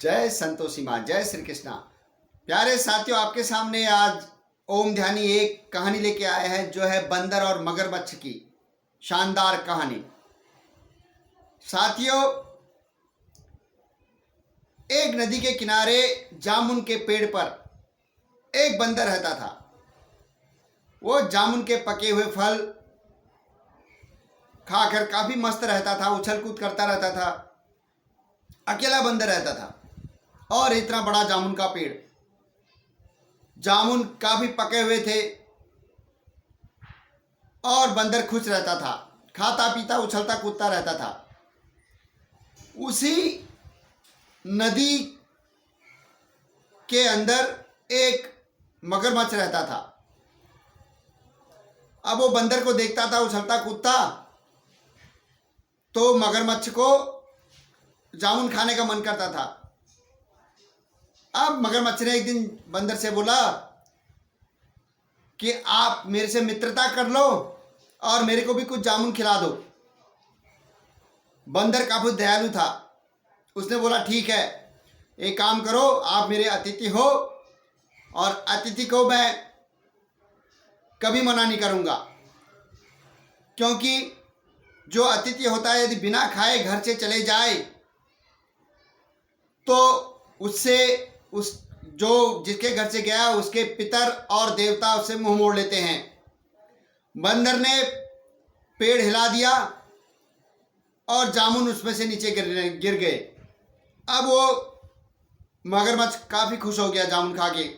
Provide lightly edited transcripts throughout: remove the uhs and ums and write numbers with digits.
जय संतोषी माँ, जय श्री कृष्णा। प्यारे साथियों, आपके सामने आज ओम ध्यानी एक कहानी लेके आए हैं जो है बंदर और मगरमच्छ की शानदार कहानी। साथियों, एक नदी के किनारे जामुन के पेड़ पर एक बंदर रहता था। वो जामुन के पके हुए फल खाकर काफी मस्त रहता था, उछल कूद करता रहता था। अकेला बंदर रहता था और इतना बड़ा जामुन का पेड़। जामुन काफी पके हुए थे और बंदर खुश रहता था, खाता पीता उछलता कूदता रहता था। उसी नदी के अंदर एक मगरमच्छ रहता था। अब वो बंदर को देखता था उछलता कूदता, तो मगरमच्छ को जामुन खाने का मन करता था। अब मगरमच्छ ने एक दिन बंदर से बोला कि आप मेरे से मित्रता कर लो और मेरे को भी कुछ जामुन खिला दो। बंदर काफी दयालु था। उसने बोला ठीक है, एक काम करो, आप मेरे अतिथि हो और अतिथि को मैं कभी मना नहीं करूंगा, क्योंकि जो अतिथि होता है यदि बिना खाए घर से चले जाए तो उससे उस जो जिसके घर से गया उसके पितर और देवता उससे मुंह मोड़ लेते हैं। बंदर ने पेड़ हिला दिया और जामुन उसमें से नीचे गिर गए। अब वो मगरमच्छ काफी खुश हो गया जामुन खा के,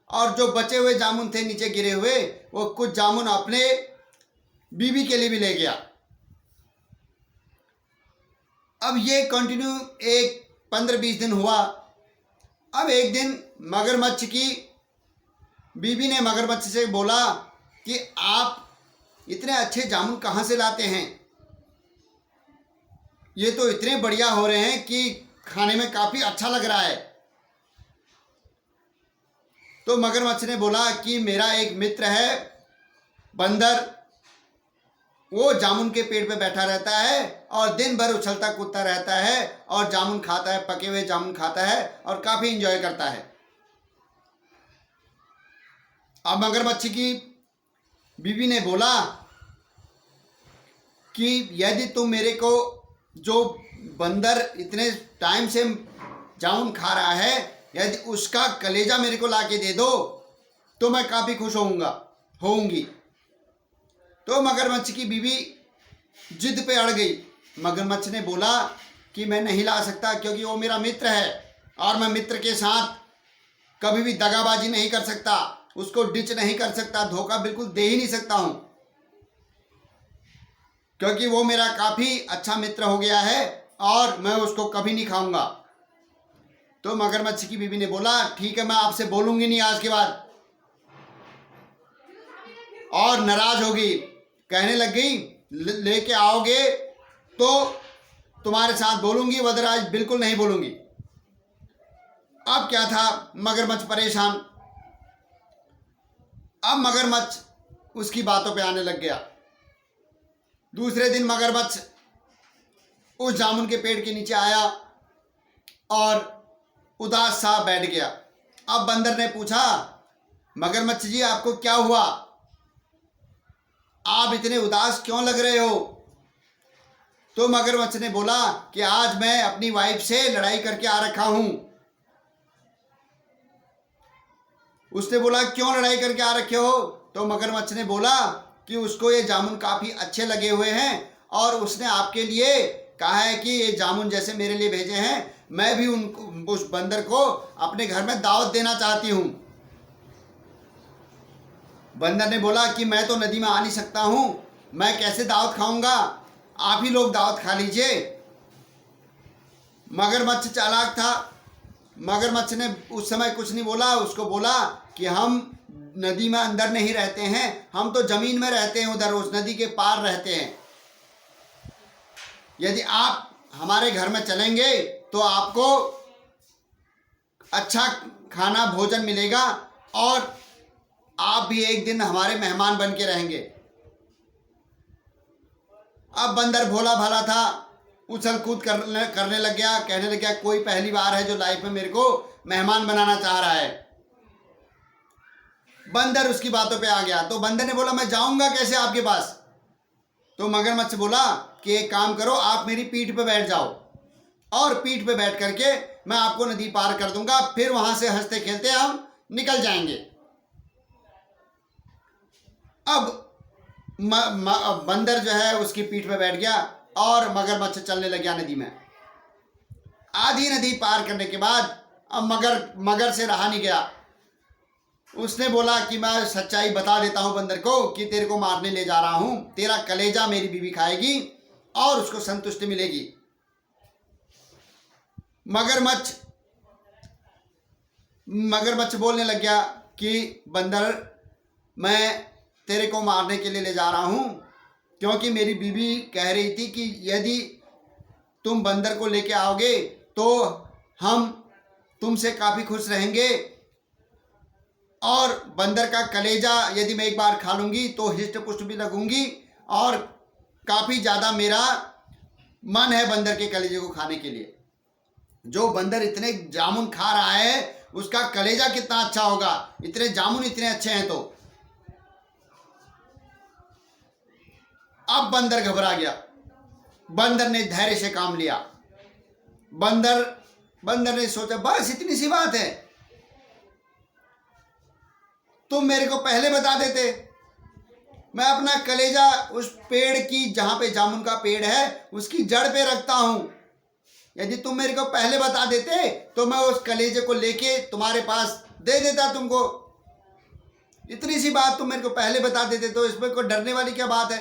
और जो बचे हुए जामुन थे नीचे गिरे हुए, वो कुछ जामुन अपने बीवी के लिए भी ले गया। अब ये कंटिन्यू एक 15-20 दिन हुआ। अब एक दिन मगरमच्छ की बीवी ने मगरमच्छ से बोला कि आप इतने अच्छे जामुन कहाँ से लाते हैं? ये तो इतने बढ़िया हो रहे हैं कि खाने में काफी अच्छा लग रहा है। तो मगरमच्छ ने बोला कि मेरा एक मित्र है बंदर, वो जामुन के पेड़ पे बैठा रहता है और दिन भर उछलता कूदता रहता है और जामुन खाता है, पके हुए जामुन खाता है और काफी एंजॉय करता है। अब मगरमच्छ की बीवी ने बोला कि यदि तुम मेरे को, जो बंदर इतने टाइम से जामुन खा रहा है, यदि उसका कलेजा मेरे को लाके दे दो तो मैं काफी खुश होऊंगी। तो मगरमच्छ की बीवी जिद पे अड़ गई। मगरमच्छ ने बोला कि मैं नहीं ला सकता, क्योंकि वो मेरा मित्र है और मैं मित्र के साथ कभी भी दगाबाजी नहीं कर सकता, उसको डिच नहीं कर सकता, धोखा बिल्कुल दे ही नहीं सकता हूं, क्योंकि वो मेरा काफी अच्छा मित्र हो गया है और मैं उसको कभी नहीं खाऊंगा। तो मगरमच्छ की बीवी ने बोला ठीक है, मैं आपसे बोलूंगी नहीं आज के बाद, और नाराज होगी, कहने लग गई लेके आओगे तो तुम्हारे साथ बोलूंगी, वरना बिल्कुल नहीं बोलूंगी। अब क्या था, मगरमच्छ परेशान। अब मगरमच्छ उसकी बातों पे आने लग गया। दूसरे दिन मगरमच्छ उस जामुन के पेड़ के नीचे आया और उदास सा बैठ गया। अब बंदर ने पूछा, मगरमच्छ जी आपको क्या हुआ? आप इतने उदास क्यों लग रहे हो? तो मगरमच्छ ने बोला कि आज मैं अपनी वाइफ से लड़ाई करके आ रखा हूं। उसने बोला क्यों लड़ाई करके आ रखे हो? तो मगरमच्छ ने बोला कि उसको ये जामुन काफी अच्छे लगे हुए हैं और उसने आपके लिए कहा है कि ये जामुन जैसे मेरे लिए भेजे हैं, मैं भी उनको, उस बंदर को अपने घर में दावत देना चाहती हूं। बंदर ने बोला कि मैं तो नदी में आ नहीं सकता हूं, मैं कैसे दावत खाऊंगा, आप ही लोग दावत खा लीजिए। मगरमच्छ चालाक था। मगरमच्छ ने उस समय कुछ नहीं बोला। उसको बोला कि हम नदी में अंदर नहीं रहते हैं, हम तो जमीन में रहते हैं, उधर उस नदी के पार रहते हैं। यदि आप हमारे घर में चलेंगे तो आपको अच्छा खाना भोजन मिलेगा और आप भी एक दिन हमारे मेहमान बन के रहेंगे। अब बंदर भोला भाला था, उछल कूद करने लग गया, कहने लग गया कोई पहली बार है जो लाइफ में मेरे को मेहमान बनाना चाह रहा है। बंदर उसकी बातों पे आ गया। तो बंदर ने बोला मैं जाऊंगा कैसे आपके पास? तो मगरमच्छ बोला कि एक काम करो, आप मेरी पीठ पे बैठ जाओ और पीठ पे बैठ करके मैं आपको नदी पार कर दूंगा, फिर वहां से हंसते खेलते हम निकल जाएंगे। अब बंदर जो है उसकी पीठ पे बैठ गया और मगरमच्छ चलने लग गया नदी में। आधी नदी पार करने के बाद अब मगर से रहा नहीं गया। उसने बोला कि मैं सच्चाई बता देता हूं बंदर को कि तेरे को मारने ले जा रहा हूं, तेरा कलेजा मेरी बीवी खाएगी और उसको संतुष्टि मिलेगी। मगरमच्छ बोलने लग गया कि बंदर मैं तेरे को मारने के लिए ले जा रहा हूं, क्योंकि मेरी बीवी कह रही थी कि यदि तुम बंदर को लेके आओगे तो हम तुमसे काफ़ी खुश रहेंगे और बंदर का कलेजा यदि मैं एक बार खा लूँगी तो हिष्ट पुष्ट भी लगूंगी और काफ़ी ज़्यादा मेरा मन है बंदर के कलेजे को खाने के लिए। जो बंदर इतने जामुन खा रहा है उसका कलेजा कितना अच्छा होगा, इतने जामुन इतने अच्छे हैं। तो अब बंदर घबरा गया। बंदर ने धैर्य से काम लिया। बंदर ने सोचा बस इतनी सी बात है, तुम मेरे को पहले बता देते, मैं अपना कलेजा उस पेड़ की, जहां पे जामुन का पेड़ है उसकी जड़ पे रखता हूं। यदि तुम मेरे को पहले बता देते तो मैं उस कलेजे को लेके तुम्हारे पास दे देता तुमको। इतनी सी बात तुम मेरे को पहले बता देते तो इसमें कोई डरने वाली क्या बात है?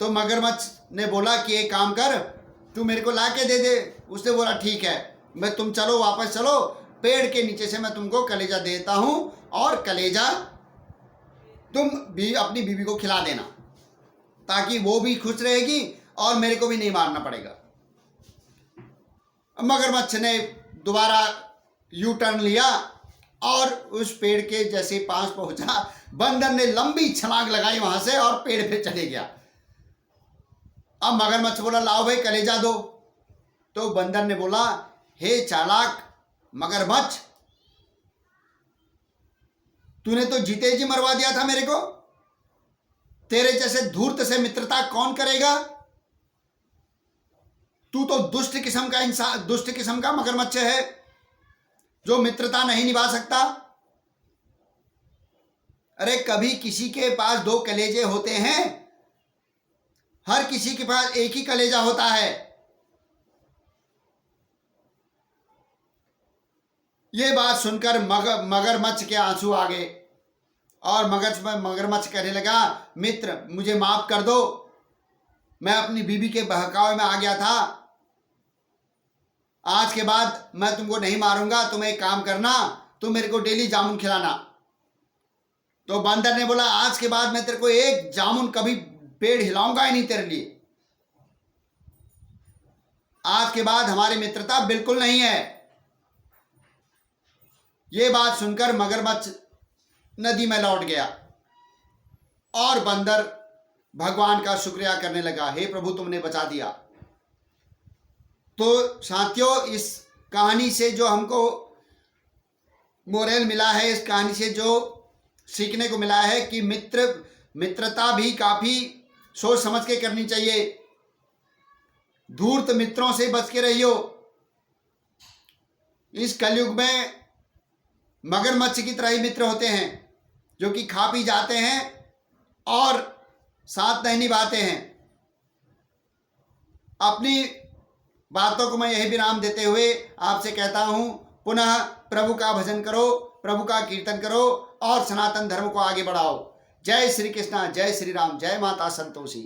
तो मगरमच्छ ने बोला कि एक काम कर, तू मेरे को ला के दे दे। उसने बोला ठीक है, मैं तुम चलो, वापस चलो, पेड़ के नीचे से मैं तुमको कलेजा देता हूं और कलेजा तुम भी अपनी बीवी को खिला देना, ताकि वो भी खुश रहेगी और मेरे को भी नहीं मारना पड़ेगा। मगरमच्छ ने दोबारा यू टर्न लिया और उस पेड़ के जैसे पास पहुंचा, बंदर ने लंबी छलांग लगाई वहां से और पेड़ पे चले गया। अब मगरमच्छ बोला लाओ भाई कलेजा दो। तो बंदर ने बोला हे चालाक मगरमच्छ, तूने तो जीते जी मरवा दिया था मेरे को। तेरे जैसे धूर्त से मित्रता कौन करेगा? तू तो दुष्ट किस्म का इंसान, दुष्ट किस्म का मगरमच्छ है जो मित्रता नहीं निभा सकता। अरे कभी किसी के पास दो कलेजे होते हैं? हर किसी के पास एक ही कलेजा होता है। ये बात सुनकर मगरमच्छ के आंसू आ गए और मगरमच्छ कहने लगा मित्र मुझे माफ कर दो, मैं अपनी बीवी के बहकावे में आ गया था। आज के बाद मैं तुमको नहीं मारूंगा, तुम एक काम करना, तुम मेरे को डेली जामुन खिलाना। तो बंदर ने बोला आज के बाद मैं तेरे को एक जामुन कभी पेड़ हिलाऊंगा ही नहीं तेरे लिए। आज के बाद हमारी मित्रता बिल्कुल नहीं है। ये बात सुनकर मगरमच्छ नदी में लौट गया और बंदर भगवान का शुक्रिया करने लगा, हे प्रभु तुमने बचा दिया। तो साथियों, इस कहानी से जो हमको मोरल मिला है, इस कहानी से जो सीखने को मिला है कि मित्रता भी काफी सोच समझ के करनी चाहिए। धूर्त मित्रों से बच के रहियो। इस कलयुग में मगरमच्छ की तरह ही मित्र होते हैं जो कि खा पी जाते हैं और साथ नहीं निभाते हैं। अपनी बातों को मैं यही विराम देते हुए आपसे कहता हूं, पुनः प्रभु का भजन करो, प्रभु का कीर्तन करो और सनातन धर्म को आगे बढ़ाओ। जय श्री कृष्णा, जय श्री राम, जय माता संतोषी।